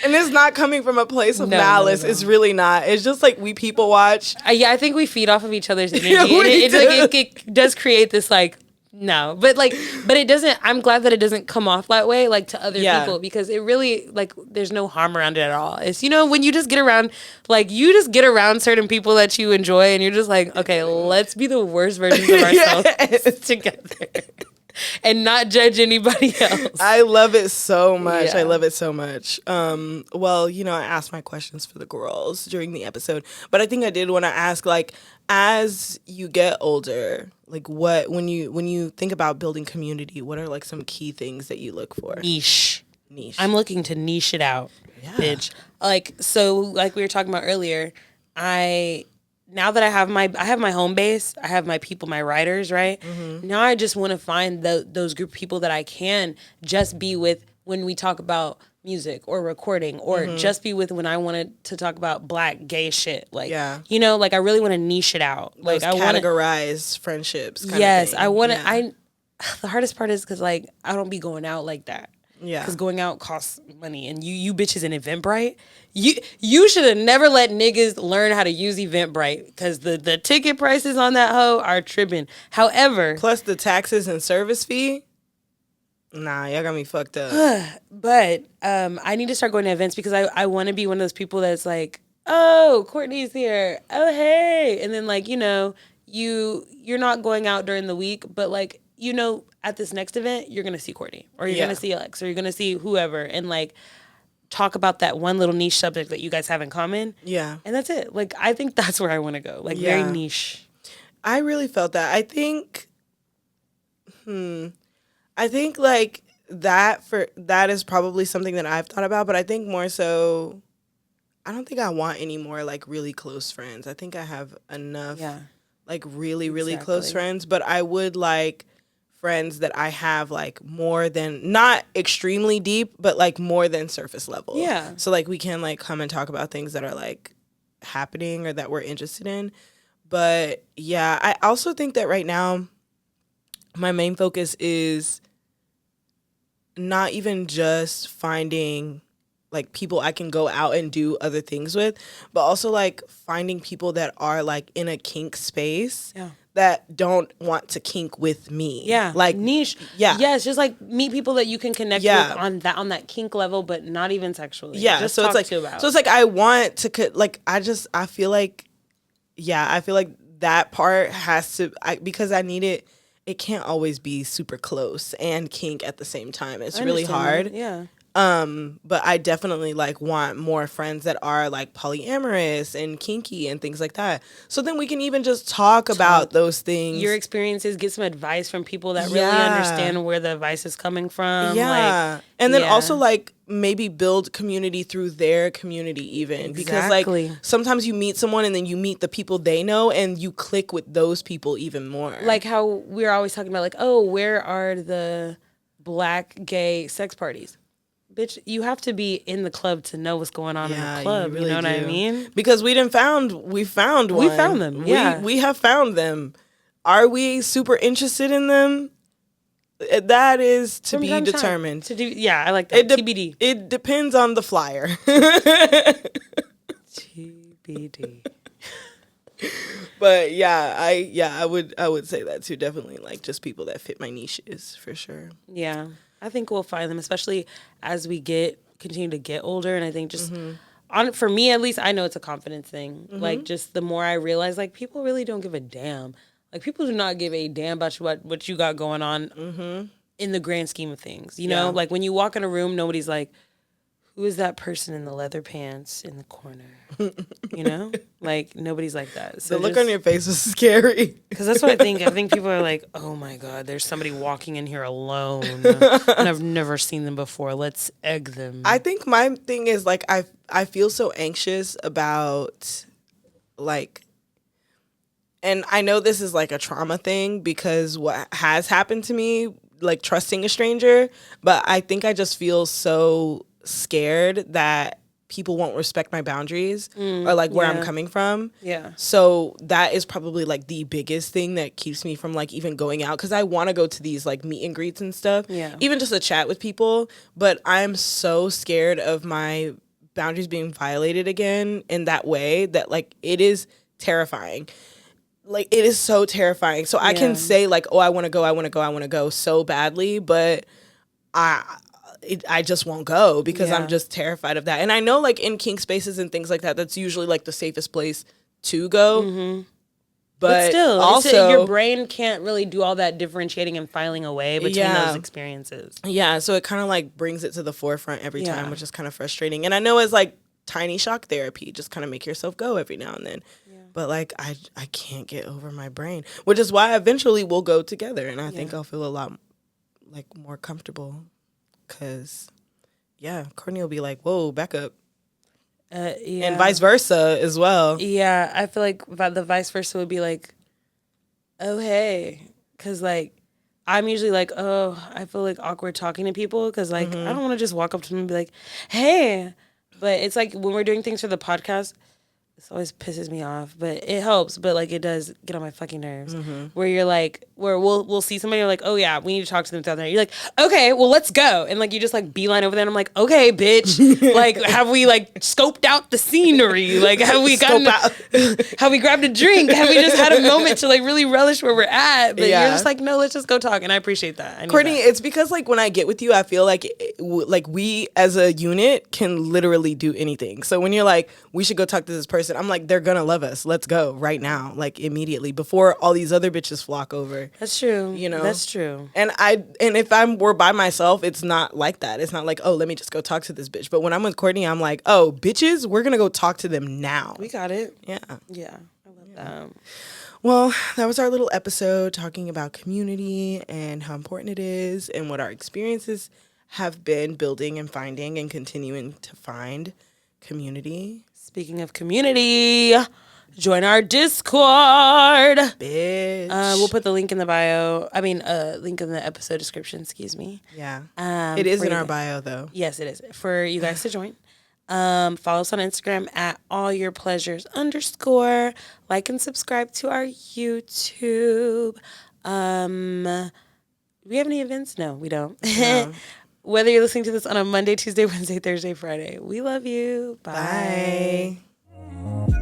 And it's not coming from a place of malice. No. It's really not. It's just like we people watch. Yeah, I think we feed off of each other's energy. Yeah, it does create this like, no. But it doesn't, I'm glad that it doesn't come off that way, like to other people, because it really, like, there's no harm around it at all. It's, you know, when you just get around, like, you just get around certain people that you enjoy and you're just like, okay, let's be the worst versions of ourselves together. And not judge anybody else. I love it so much. Yeah. I love it so much. Well, you know, I asked my questions for the girls during the episode, but I think I did want to ask, like, as you get older, like, what when you think about building community, what are like some key things that you look for? Niche. I'm looking to niche it out, bitch. Like, so, like we were talking about earlier, now that I have my home base, I have my people, my writers, right? Mm-hmm. Now I just want to find those group of people that I can just be with when we talk about music or recording, or just be with when I wanted to talk about Black gay shit. Like, you know, like I really want to niche it out. Like I want to categorize friendships. Yes, I want to. The hardest part is because like I don't be going out like that. Yeah. Because going out costs money. And you bitches in Eventbrite, you should have never let niggas learn how to use Eventbrite, because the ticket prices on that hoe are tripping. However, plus the taxes and service fee. Nah, y'all got me fucked up. But I need to start going to events because I want to be one of those people that's like, oh, Courtney's here. Oh, hey. And then like, you know, you're not going out during the week, but like, you know, at this next event, you're going to see Courtney, or you're going to see Alex, or you're going to see whoever, and like talk about that one little niche subject that you guys have in common. Yeah. And that's it. Like, I think that's where I want to go. Like, very niche. I really felt that. I think like that is probably something that I've thought about, but I think more so I don't think I want any more like really close friends. I think I have enough Yeah. like really, really close Exactly. friends, but I would like friends that I have like more than not extremely deep, but like more than surface level. Yeah. So like we can like come and talk about things that are like happening or that we're interested in. But yeah, I also think that right now my main focus is not even just finding like people I can go out and do other things with, but also like finding people that are like in a kink space Yeah. that don't want to kink with me. Yeah. Like niche. Yeah. Yes, just like meet people that you can connect Yeah. with on that kink level, but not even sexually. Yeah. Just So talk it's like to about. so it's like I want to like I feel like I feel like that part has to because I need it. It can't always be super close and kink at the same time. It's I really understand hard. that. Yeah. But I definitely like want more friends that are like polyamorous and kinky and things like that. So then we can even just talk about those things. Your experiences, get some advice from people that really Yeah. understand where the advice is coming from. Yeah. Like, And then yeah. also like maybe build community through their community even. Because like Exactly. sometimes you meet someone and then you meet the people they know and you click with those people even more. Like how we're always talking about like, oh, where are the black gay sex parties? Bitch, you have to be in the club to know what's going on in the club. You know what I mean? Because we found one. We found them, yeah. We have found them. Are we super interested in them? That is to From be time to time. determined. To do, yeah, I like that. TBD. It depends on the flyer. TBD. But yeah, I would say that too. Definitely like just people that fit my niches for sure. Yeah, I think we'll find them, especially as we continue to get older. And I think just for me at least, I know it's a confidence thing. Like just the more I realize, like people really don't give a damn. Like people do not give a damn about what you got going on in the grand scheme of things. You know, like when you walk in a room, nobody's like, who is that person in the leather pants in the corner? You know, like nobody's like that. So The look on your face was scary. because that's what I think. I think people are like, oh my God, there's somebody walking in here alone. And I've never seen them before. Let's egg them. I think my thing is like I feel so anxious about like, and I know this is like a trauma thing because what has happened to me, like trusting a stranger, but I think I just feel so scared that people won't respect my boundaries or like where I'm yeah. coming from. Yeah. So that is probably like the biggest thing that keeps me from like even going out because I want to go to these like meet and greets and stuff. Yeah. Even just to chat with people. But I'm so scared of my boundaries being violated again in that way that like it is terrifying. Like it is so terrifying. So I can say like, oh, I want to go so badly, but I just won't go because I'm just terrified of that. And I know like in kink spaces and things like that, that's usually like the safest place to go. But still, also your brain can't really do all that differentiating and filing away between those experiences. yeah, so it kind of like brings it to the forefront every Yeah. time, which is kind of frustrating. And I know it's like tiny shock therapy, just kind of make yourself go every now and then. But like I can't get over my brain, which is why eventually we'll go together, and I think I'll feel a lot like more comfortable. Cause Courtney will be like, "Whoa, back up," and vice versa as well. Yeah, I feel like the vice versa would be like, oh, hey. Because, like, I'm usually like, oh, I feel like awkward talking to people because, like, I don't want to just walk up to them and be like, hey. But it's like when we're doing things for the podcast, this always pisses me off, but it helps. But like it does get on my fucking nerves. Where you're like, where we'll see somebody, you're like, oh yeah, we need to talk to them down there. You're like, okay, well let's go, and like you just like beeline over there. And I'm like, okay, bitch, like have we like scoped out the scenery? Like have we gotten, have we grabbed a drink? Have we just had a moment to like really relish where we're at? But you're just like, no, let's just go talk, and I appreciate that. Courtney, it's because like when I get with you, I feel like like we as a unit can literally do anything. So when you're like, we should go talk to this person, I'm like, they're gonna love us. Let's go right now, like immediately before all these other bitches flock over. That's true. You know, that's true. And if we're by myself, it's not like that. It's not like, oh, let me just go talk to this bitch. But when I'm with Courtney, I'm like, oh, bitches, we're gonna go talk to them now. We got it. Yeah. Yeah, I love that. Well, that was our little episode talking about community and how important it is and what our experiences have been building and finding and continuing to find community. Speaking of community, join our Discord. Bitch. We'll put the link in the bio. I mean, link in the episode description. Excuse me. Yeah. It is for in you our guys. bio, though. Yes, it is for you guys to join. Follow us on Instagram at allyourpleasures_. Like and subscribe to our YouTube. Do we have any events? No, we don't. No. Whether you're listening to this on a Monday, Tuesday, Wednesday, Thursday, Friday, we love you. Bye. Bye.